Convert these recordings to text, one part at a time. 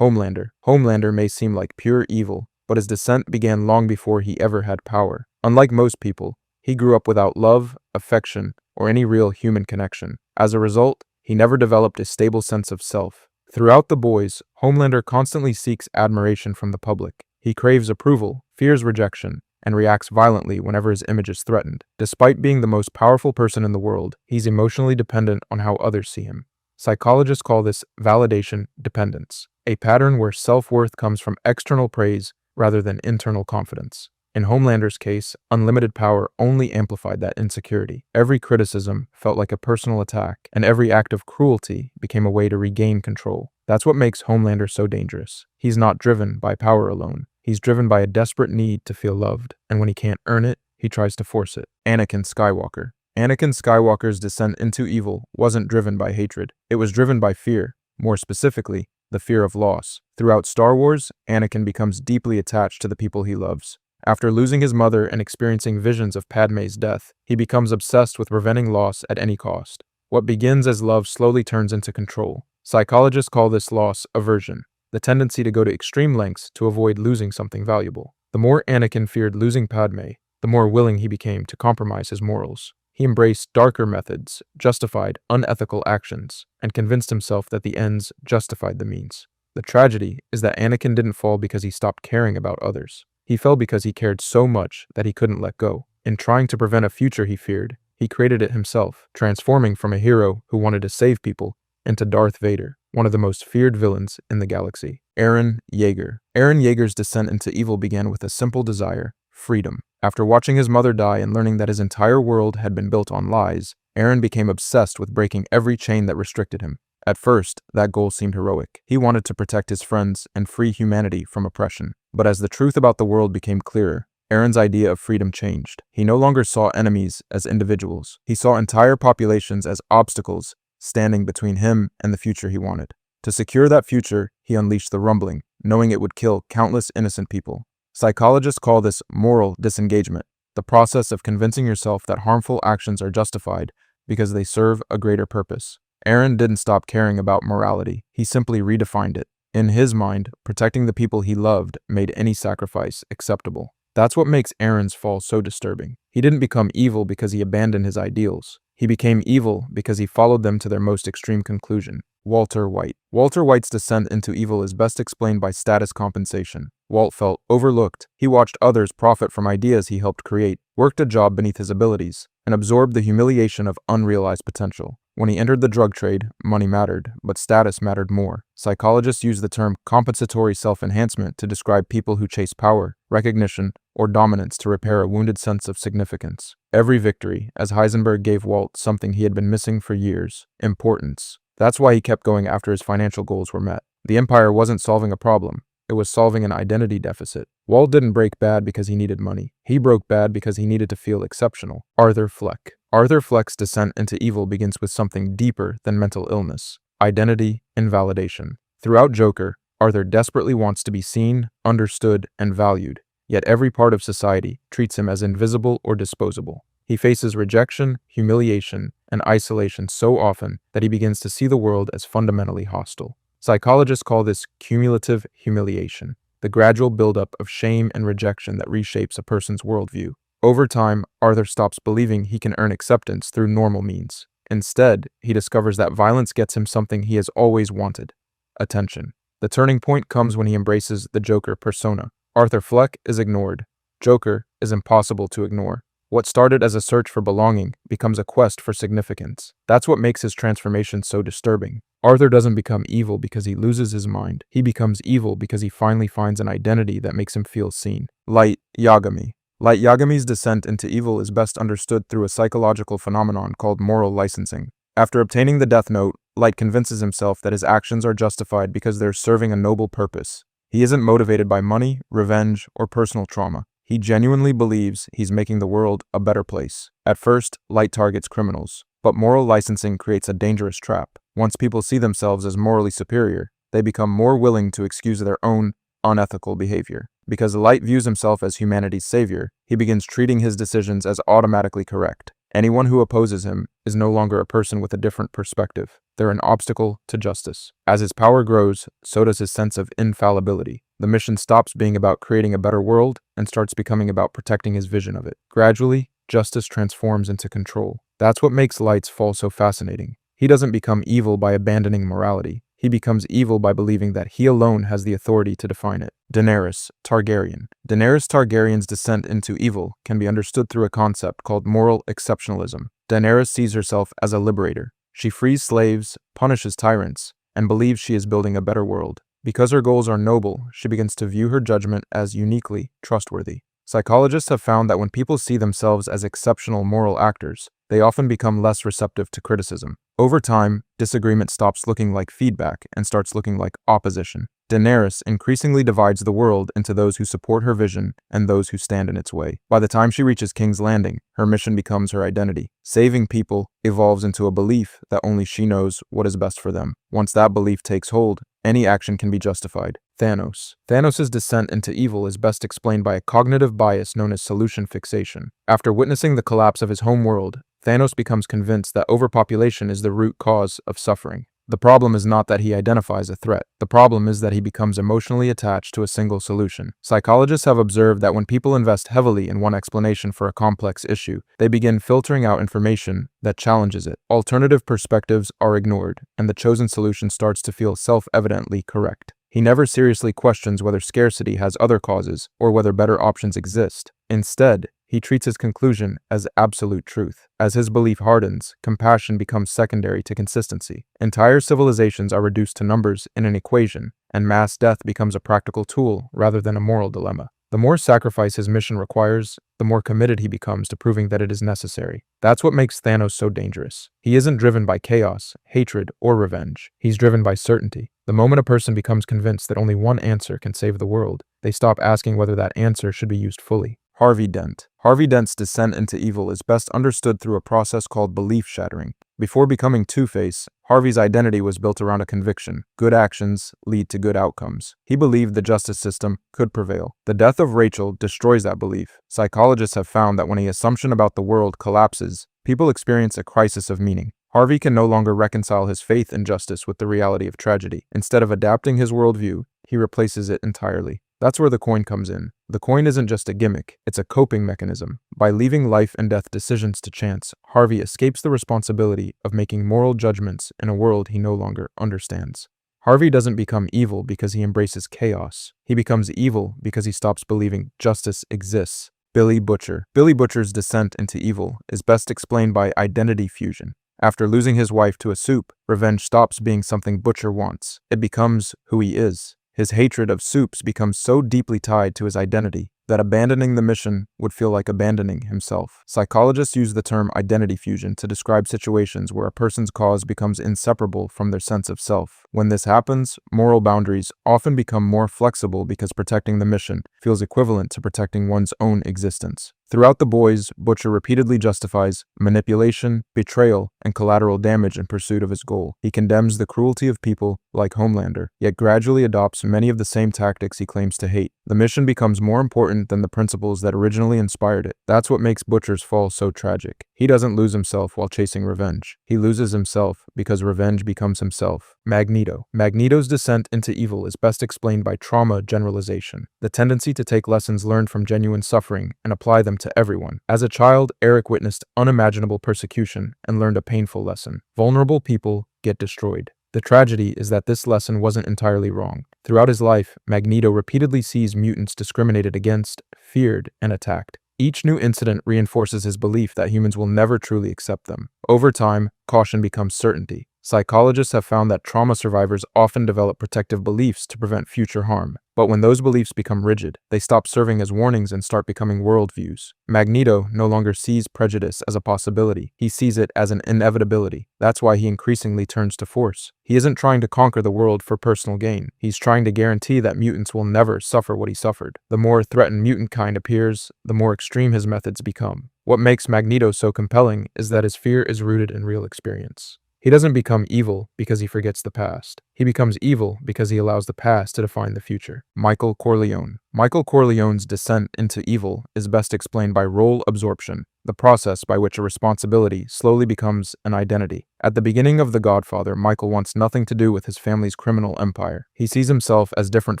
Homelander. Homelander may seem like pure evil, but his descent began long before he ever had power. Unlike most people, he grew up without love, affection, or any real human connection. As a result, he never developed a stable sense of self. Throughout The Boys, Homelander constantly seeks admiration from the public. He craves approval, fears rejection, and reacts violently whenever his image is threatened. Despite being the most powerful person in the world, he's emotionally dependent on how others see him. Psychologists call this validation dependence, a pattern where self-worth comes from external praise rather than internal confidence. In Homelander's case, unlimited power only amplified that insecurity. Every criticism felt like a personal attack, and every act of cruelty became a way to regain control. That's what makes Homelander so dangerous. He's not driven by power alone. He's driven by a desperate need to feel loved, and when he can't earn it, he tries to force it. Anakin Skywalker. Anakin Skywalker's descent into evil wasn't driven by hatred. It was driven by fear, more specifically, the fear of loss. Throughout Star Wars, Anakin becomes deeply attached to the people he loves. After losing his mother and experiencing visions of Padmé's death, he becomes obsessed with preventing loss at any cost. What begins as love slowly turns into control. Psychologists call this loss aversion, the tendency to go to extreme lengths to avoid losing something valuable. The more Anakin feared losing Padmé, the more willing he became to compromise his morals. He embraced darker methods, justified unethical actions, and convinced himself that the ends justified the means. The tragedy is that Anakin didn't fall because he stopped caring about others. He fell because he cared so much that he couldn't let go. In trying to prevent a future he feared, he created it himself, transforming from a hero who wanted to save people into Darth Vader, one of the most feared villains in the galaxy. Eren Yeager. Eren Yeager's descent into evil began with a simple desire: freedom. After watching his mother die and learning that his entire world had been built on lies, Eren became obsessed with breaking every chain that restricted him. At first, that goal seemed heroic. He wanted to protect his friends and free humanity from oppression. But as the truth about the world became clearer, Eren's idea of freedom changed. He no longer saw enemies as individuals. He saw entire populations as obstacles standing between him and the future he wanted. To secure that future, he unleashed the rumbling, knowing it would kill countless innocent people. Psychologists call this moral disengagement, the process of convincing yourself that harmful actions are justified because they serve a greater purpose. Eren didn't stop caring about morality. He simply redefined it. In his mind, protecting the people he loved made any sacrifice acceptable. That's what makes Eren's fall so disturbing. He didn't become evil because he abandoned his ideals. He became evil because he followed them to their most extreme conclusion. Walter White. Walter White's descent into evil is best explained by status compensation. Walt felt overlooked. He watched others profit from ideas he helped create, worked a job beneath his abilities, and absorbed the humiliation of unrealized potential. When he entered the drug trade, money mattered, but status mattered more. Psychologists use the term compensatory self-enhancement to describe people who chase power, recognition, or dominance to repair a wounded sense of significance. Every victory, as Heisenberg gave Walt something he had been missing for years: importance. That's why he kept going after his financial goals were met. The Empire wasn't solving a problem. It was solving an identity deficit. Walt didn't break bad because he needed money. He broke bad because he needed to feel exceptional. Arthur Fleck. Arthur Fleck's descent into evil begins with something deeper than mental illness: identity and validation. Throughout Joker, Arthur desperately wants to be seen, understood, and valued, yet every part of society treats him as invisible or disposable. He faces rejection, humiliation, and isolation so often that he begins to see the world as fundamentally hostile. Psychologists call this cumulative humiliation, the gradual buildup of shame and rejection that reshapes a person's worldview. Over time, Arthur stops believing he can earn acceptance through normal means. Instead, he discovers that violence gets him something he has always wanted: attention. The turning point comes when he embraces the Joker persona. Arthur Fleck is ignored. Joker is impossible to ignore. What started as a search for belonging becomes a quest for significance. That's what makes his transformation so disturbing. Arthur doesn't become evil because he loses his mind. He becomes evil because he finally finds an identity that makes him feel seen. Light Yagami. Light Yagami's descent into evil is best understood through a psychological phenomenon called moral licensing. After obtaining the Death Note, Light convinces himself that his actions are justified because they're serving a noble purpose. He isn't motivated by money, revenge, or personal trauma. He genuinely believes he's making the world a better place. At first, Light targets criminals, but moral licensing creates a dangerous trap. Once people see themselves as morally superior, they become more willing to excuse their own unethical behavior. Because Light views himself as humanity's savior, he begins treating his decisions as automatically correct. Anyone who opposes him is no longer a person with a different perspective. They're an obstacle to justice. As his power grows, so does his sense of infallibility. The mission stops being about creating a better world and starts becoming about protecting his vision of it. Gradually, justice transforms into control. That's what makes Light's fall so fascinating. He doesn't become evil by abandoning morality. He becomes evil by believing that he alone has the authority to define it. Daenerys Targaryen. Daenerys Targaryen's descent into evil can be understood through a concept called moral exceptionalism. Daenerys sees herself as a liberator. She frees slaves, punishes tyrants, and believes she is building a better world. Because her goals are noble, she begins to view her judgment as uniquely trustworthy. Psychologists have found that when people see themselves as exceptional moral actors, they often become less receptive to criticism. Over time, disagreement stops looking like feedback and starts looking like opposition. Daenerys increasingly divides the world into those who support her vision and those who stand in its way. By the time she reaches King's Landing, her mission becomes her identity. Saving people evolves into a belief that only she knows what is best for them. Once that belief takes hold, any action can be justified. Thanos. Thanos' descent into evil is best explained by a cognitive bias known as solution fixation. After witnessing the collapse of his home world, Thanos becomes convinced that overpopulation is the root cause of suffering. The problem is not that he identifies a threat. The problem is that he becomes emotionally attached to a single solution. Psychologists have observed that when people invest heavily in one explanation for a complex issue, they begin filtering out information that challenges it. Alternative perspectives are ignored, and the chosen solution starts to feel self-evidently correct. He never seriously questions whether scarcity has other causes or whether better options exist. Instead, he treats his conclusion as absolute truth. As his belief hardens, compassion becomes secondary to consistency. Entire civilizations are reduced to numbers in an equation, and mass death becomes a practical tool rather than a moral dilemma. The more sacrifice his mission requires, the more committed he becomes to proving that it is necessary. That's what makes Thanos so dangerous. He isn't driven by chaos, hatred, or revenge. He's driven by certainty. The moment a person becomes convinced that only one answer can save the world, they stop asking whether that answer should be used fully. Harvey Dent. Harvey Dent's descent into evil is best understood through a process called belief shattering. Before becoming Two-Face, Harvey's identity was built around a conviction: good actions lead to good outcomes. He believed the justice system could prevail. The death of Rachel destroys that belief. Psychologists have found that when an assumption about the world collapses, people experience a crisis of meaning. Harvey can no longer reconcile his faith in justice with the reality of tragedy. Instead of adapting his worldview, he replaces it entirely. That's where the coin comes in. The coin isn't just a gimmick, it's a coping mechanism. By leaving life and death decisions to chance, Harvey escapes the responsibility of making moral judgments in a world he no longer understands. Harvey doesn't become evil because he embraces chaos. He becomes evil because he stops believing justice exists. Billy Butcher. Billy Butcher's descent into evil is best explained by identity fusion. After losing his wife to a soup, revenge stops being something Butcher wants. It becomes who he is. His hatred of soups becomes so deeply tied to his identity that abandoning the mission would feel like abandoning himself. Psychologists use the term identity fusion to describe situations where a person's cause becomes inseparable from their sense of self. When this happens, moral boundaries often become more flexible because protecting the mission feels equivalent to protecting one's own existence. Throughout The Boys, Butcher repeatedly justifies manipulation, betrayal, and collateral damage in pursuit of his goal. He condemns the cruelty of people like Homelander, yet gradually adopts many of the same tactics he claims to hate. The mission becomes more important than the principles that originally inspired it. That's what makes Butcher's fall so tragic. He doesn't lose himself while chasing revenge. He loses himself because revenge becomes himself. Magneto. Magneto's descent into evil is best explained by trauma generalization, the tendency to take lessons learned from genuine suffering and apply them to everyone. As a child, Eric witnessed unimaginable persecution and learned a painful lesson. Vulnerable people get destroyed. The tragedy is that this lesson wasn't entirely wrong. Throughout his life, Magneto repeatedly sees mutants discriminated against, feared, and attacked. Each new incident reinforces his belief that humans will never truly accept them. Over time, caution becomes certainty. Psychologists have found that trauma survivors often develop protective beliefs to prevent future harm. But when those beliefs become rigid, they stop serving as warnings and start becoming worldviews. Magneto no longer sees prejudice as a possibility. He sees it as an inevitability. That's why he increasingly turns to force. He isn't trying to conquer the world for personal gain. He's trying to guarantee that mutants will never suffer what he suffered. The more threatened mutant kind appears, the more extreme his methods become. What makes Magneto so compelling is that his fear is rooted in real experience. He doesn't become evil because he forgets the past. He becomes evil because he allows the past to define the future. Michael Corleone. Michael Corleone's descent into evil is best explained by role absorption, the process by which a responsibility slowly becomes an identity. At the beginning of The Godfather, Michael wants nothing to do with his family's criminal empire. He sees himself as different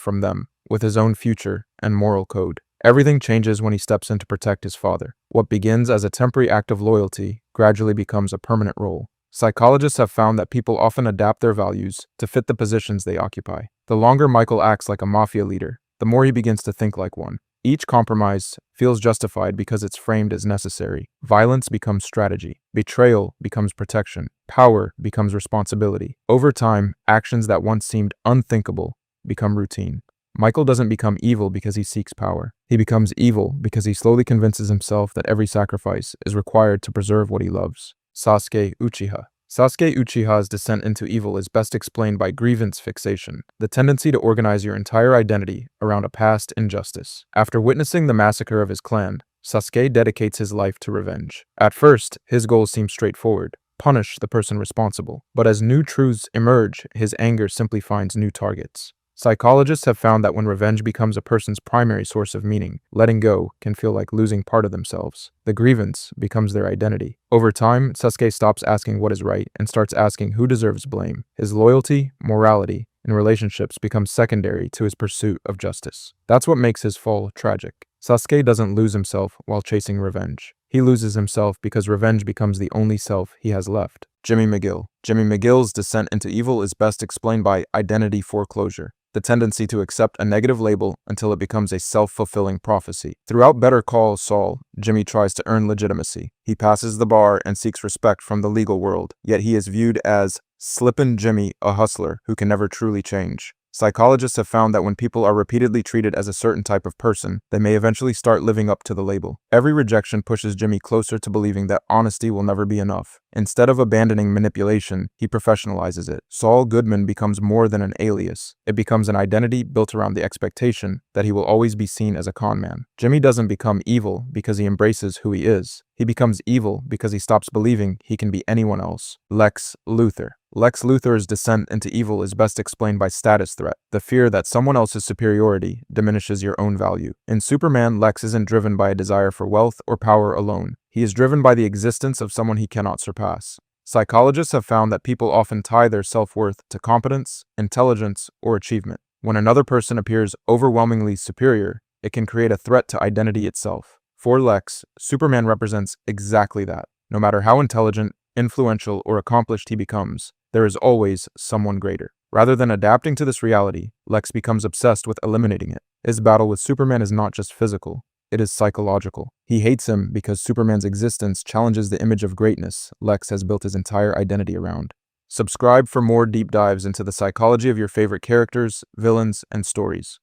from them, with his own future and moral code. Everything changes when he steps in to protect his father. What begins as a temporary act of loyalty gradually becomes a permanent role. Psychologists have found that people often adapt their values to fit the positions they occupy. The longer Michael acts like a mafia leader, the more he begins to think like one. Each compromise feels justified because it's framed as necessary. Violence becomes strategy. Betrayal becomes protection. Power becomes responsibility. Over time, actions that once seemed unthinkable become routine. Michael doesn't become evil because he seeks power. He becomes evil because he slowly convinces himself that every sacrifice is required to preserve what he loves. Sasuke Uchiha. Sasuke Uchiha's descent into evil is best explained by grievance fixation, the tendency to organize your entire identity around a past injustice. After witnessing the massacre of his clan, Sasuke dedicates his life to revenge. At first, his goals seem straightforward: punish the person responsible. But as new truths emerge, his anger simply finds new targets. Psychologists have found that when revenge becomes a person's primary source of meaning, letting go can feel like losing part of themselves. The grievance becomes their identity. Over time, Sasuke stops asking what is right and starts asking who deserves blame. His loyalty, morality, and relationships become secondary to his pursuit of justice. That's what makes his fall tragic. Sasuke doesn't lose himself while chasing revenge. He loses himself because revenge becomes the only self he has left. Jimmy McGill. Jimmy McGill's descent into evil is best explained by identity foreclosure, the tendency to accept a negative label until it becomes a self-fulfilling prophecy. Throughout Better Call Saul, Jimmy tries to earn legitimacy. He passes the bar and seeks respect from the legal world, yet he is viewed as Slippin' Jimmy, a hustler who can never truly change. Psychologists have found that when people are repeatedly treated as a certain type of person, they may eventually start living up to the label. Every rejection pushes Jimmy closer to believing that honesty will never be enough. Instead of abandoning manipulation, he professionalizes it. Saul Goodman becomes more than an alias. It becomes an identity built around the expectation that he will always be seen as a con man. Jimmy doesn't become evil because he embraces who he is. He becomes evil because he stops believing he can be anyone else. Lex Luthor. Lex Luthor's descent into evil is best explained by status threat, the fear that someone else's superiority diminishes your own value. In Superman, Lex isn't driven by a desire for wealth or power alone. He is driven by the existence of someone he cannot surpass. Psychologists have found that people often tie their self-worth to competence, intelligence, or achievement. When another person appears overwhelmingly superior, it can create a threat to identity itself. For Lex, Superman represents exactly that. No matter how intelligent, influential, or accomplished he becomes, there is always someone greater. Rather than adapting to this reality, Lex becomes obsessed with eliminating it. His battle with Superman is not just physical, it is psychological. He hates him because Superman's existence challenges the image of greatness Lex has built his entire identity around. Subscribe for more deep dives into the psychology of your favorite characters, villains, and stories.